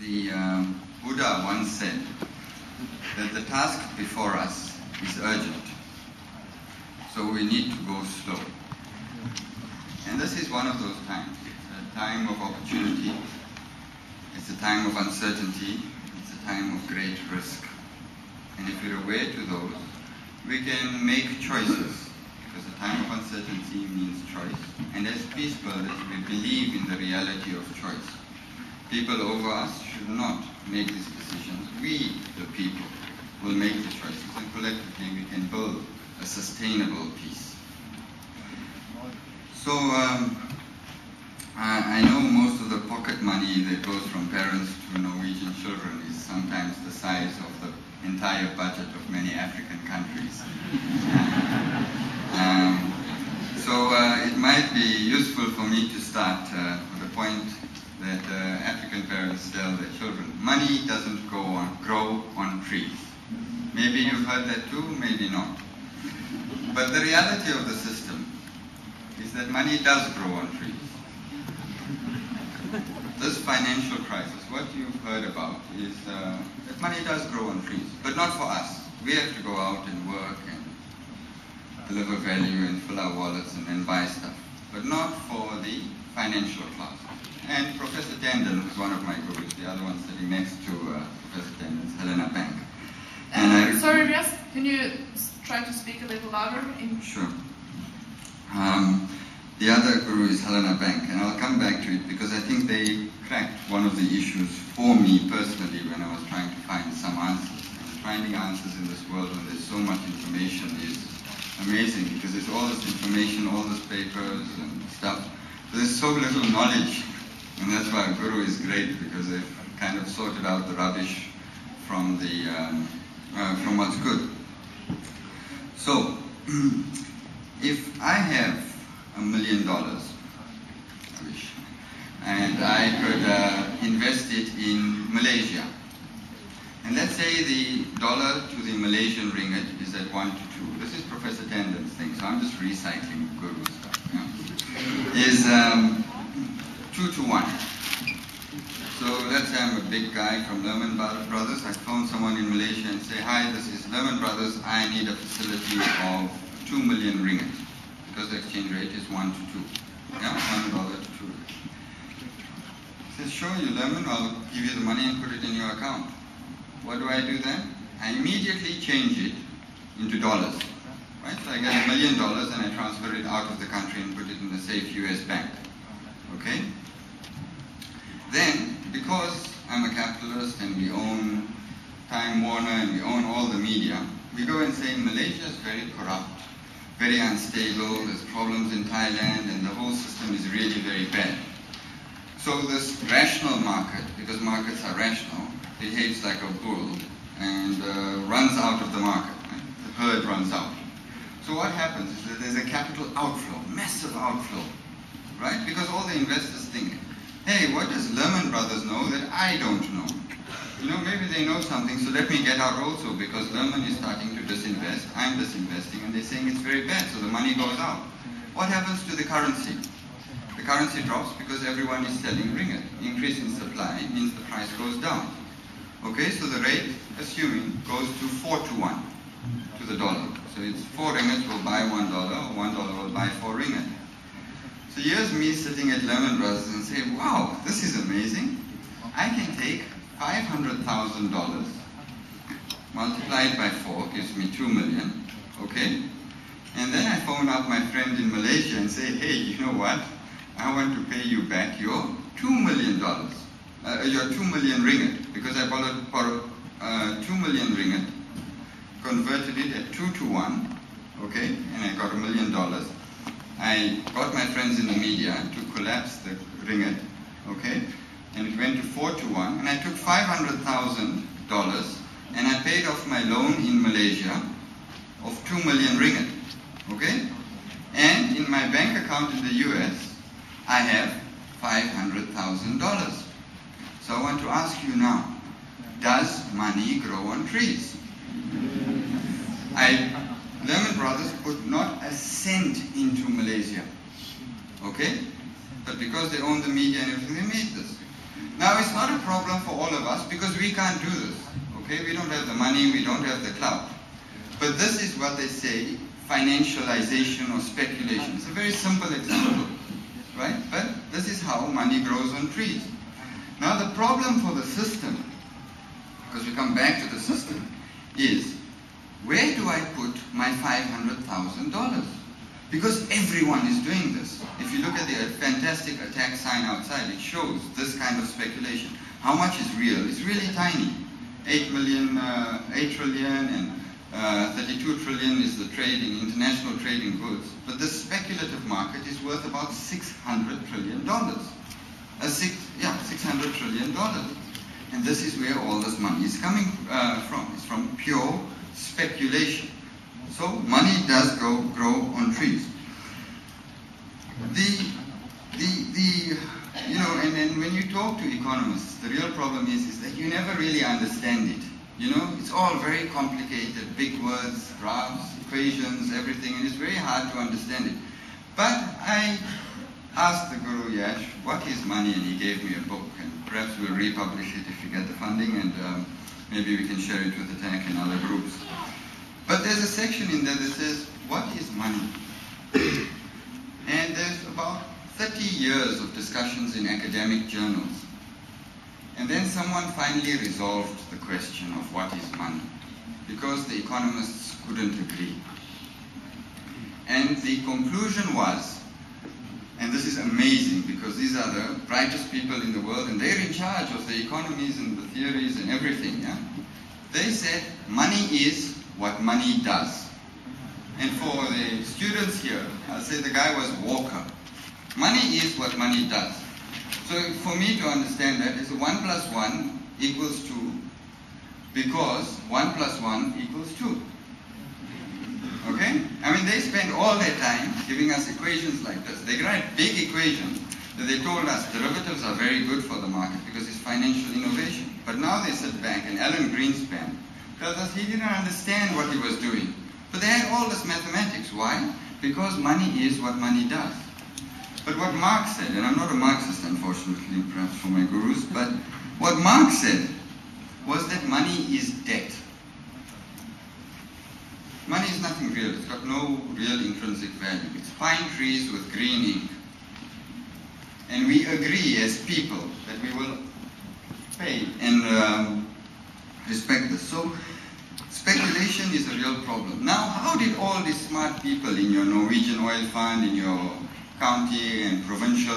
The Buddha once said that the task before us is urgent, so we need to go slow. And this is one of those times. It's a time of opportunity, it's a time of uncertainty, it's a time of great risk. And if we're aware to those, we can make choices, because a time of uncertainty means choice. And as peace builders, we believe in the reality of choice. People over us should not make these decisions. We, the people, will make the choices, and collectively we can build a sustainable peace. So I know most of the pocket money that goes from parents to Norwegian children is sometimes the size of the entire budget of many African countries. So it might be useful for me to start with a point that African parents tell their children. Money doesn't grow on trees. Maybe you've heard that too, maybe not. But the reality of the system is that money does grow on trees. This financial crisis, what you've heard about is that money does grow on trees, but not for us. We have to go out and work and deliver value and fill our wallets and then buy stuff, but not for the financial class. And Professor Tandon, who's one of my gurus, the other one sitting next to Professor Tandon, is Helena Bank. Sorry, Ries, can you try to speak a little louder? Sure. The other guru is Helena Bank, and I'll come back to it because I think they cracked one of the issues for me personally when I was trying to find some answers. And finding answers in this world when there's so much information is amazing, because there's all this information, all these papers and stuff. But there's so little knowledge, and that's why a guru is great, because they've kind of sorted out the rubbish from from what's good. So, if I have $1 million, I wish, and I could invest it in Malaysia, and let's say the dollar to the Malaysian ringgit is at 1 to 2. This is Professor Tandon's thing, so I'm just recycling guru stuff. Yeah. Is 2 to 1. So let's say I'm a big guy from Lehman Brothers. I phone someone in Malaysia and say, hi, this is Lehman Brothers. I need a facility of 2 million ringgit, because the exchange rate is 1 to 2. Yeah, $1 to 2. He says, sure, you Lehman, I'll give you the money and put it in your account. What do I do then? I immediately change it into dollars. Right? So I get $1 million and I transfer it out of the country and put it in a safe US bank. Okay? Then, because I'm a capitalist and we own Time Warner and we own all the media, we go and say Malaysia is very corrupt, very unstable, there's problems in Thailand, and the whole system is really very bad. So this rational market, because markets are rational, behaves like a bull and runs out of the market. Right? The herd runs out. So what happens is that there's a capital outflow, massive outflow, right? Because all the investors think, hey, what does Lehman Brothers know that I don't know? You know, maybe they know something, so let me get out also, because Lehman is starting to disinvest, I'm disinvesting, and they're saying it's very bad, so the money goes out. What happens to the currency? The currency drops because everyone is selling ringgit. Increase in supply means the price goes down. Okay, so the rate, assuming, goes to 4 to 1 to the dollar. So it's 4 ringgit will buy $1, or $1 will buy 4 ringgit. So here's me sitting at Lehman Brothers and say, wow, this is amazing. I can take $500,000 multiplied by 4 gives me 2 million, okay? And then I phone up my friend in Malaysia and say, hey, you know what? I want to pay you back your $2 million, your 2 million ringgit, because I borrowed 2 million ringgit, converted it at 2 to 1, okay? And I got $1 million. I got my friends in the media to collapse the ringgit, okay? And it went to 4 to 1, and I took $500,000 and I paid off my loan in Malaysia of 2 million ringgit, okay? And in my bank account in the US, I have $500,000. So I want to ask you now, does money grow on trees? Lehman Brothers put not a cent into Malaysia, okay? But because they own the media and everything, they made this. Now, it's not a problem for all of us because we can't do this. Okay, we don't have the money, we don't have the clout. But this is what they say, financialization or speculation. It's a very simple example, right? But this is how money grows on trees. Now, the problem for the system, because we come back to the system, is where do I put my $500,000? Because everyone is doing this. If you look at the fantastic attack sign outside, it shows this kind of speculation. How much is real? It's really tiny. 8 trillion and 32 trillion is the trading, international trading goods. But the speculative market is worth about $600 trillion. $600 trillion. And this is where all this money is coming from. It's from pure speculation. So money does grow on trees. And when you talk to economists, the real problem is that you never really understand it. You know, it's all very complicated, big words, graphs, equations, everything, and it's very hard to understand it. But I asked the Guru Yash, what is money? And he gave me a book, and perhaps we'll republish it if we get the funding, and maybe we can share it with the TAC and other groups. But there's a section in there that says, what is money? And there's about 30 years of discussions in academic journals. And then someone finally resolved the question of what is money, because the economists couldn't agree. And the conclusion was, and this is amazing because these are the brightest people in the world and they're in charge of the economies and the theories and everything, yeah? They said money is what money does. And for the students here, I'll say the guy was Walker. Money is what money does. So for me to understand that is 1 + 1 equals 2 because 1 + 1 equals 2. Okay? I mean, they spend all their time giving us equations like this. They write big equations that they told us derivatives are very good for the market because it's financial innovation. But now they sit back, and Alan Greenspan tells us he didn't understand what he was doing. But they had all this mathematics. Why? Because money is what money does. But what Marx said, and I'm not a Marxist, unfortunately, perhaps for my gurus, but what Marx said was that money is debt. Money is nothing real. It's got no real intrinsic value. It's pine trees with green ink. And we agree as people that we will pay and respect this. So speculation is a real problem. Now, how did all these smart people in your Norwegian oil fund, in your county and provincial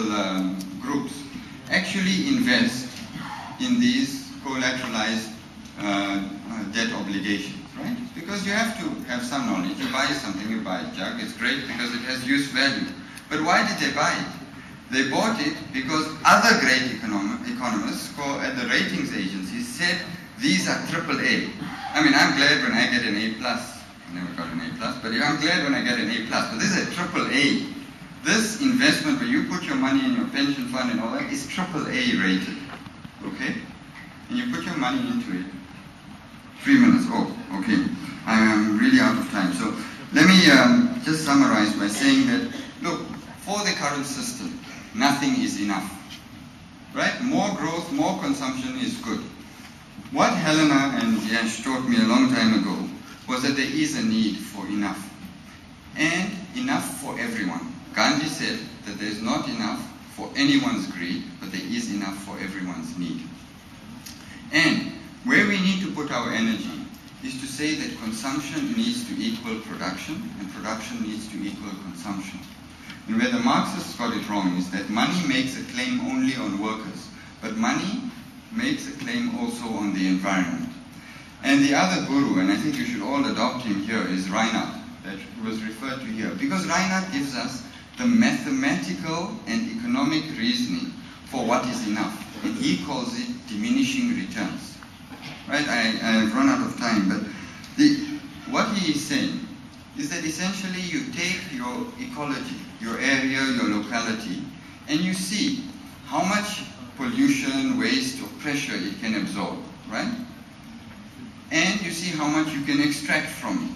groups actually invest in these collateralized debt obligations? Right? Because you have to have some knowledge. You buy something, you buy a jug, it's great because it has use value. But why did they buy it? They bought it because other great economists at the ratings agencies said these are AAA. I mean, I'm glad when I get an A+. I never got an A+, but I'm glad when I get an A+. But this is a AAA. This investment where you put your money in your pension fund and all that is AAA rated. Okay? And you put your money into it. 3 minutes. Oh, okay. I am really out of time. So let me just summarize by saying that, look, for the current system, nothing is enough. Right? More growth, more consumption is good. What Helena and Yash taught me a long time ago was that there is a need for enough. And enough for everyone. Gandhi said that there is not enough for anyone's greed, but there is enough for everyone's need. And where we need to put our energy is to say that consumption needs to equal production, and production needs to equal consumption. And where the Marxists got it wrong is that money makes a claim only on workers, but money makes a claim also on the environment. And the other guru, and I think you should all adopt him here, is Reinhardt, that was referred to here. Because Reinhardt gives us the mathematical and economic reasoning for what is enough. And he calls it diminishing returns. Right? I've run out of time, but what he is saying is that essentially you take your ecology, your area, your locality, and you see how much pollution, waste, or pressure it can absorb, right? And you see how much you can extract from it.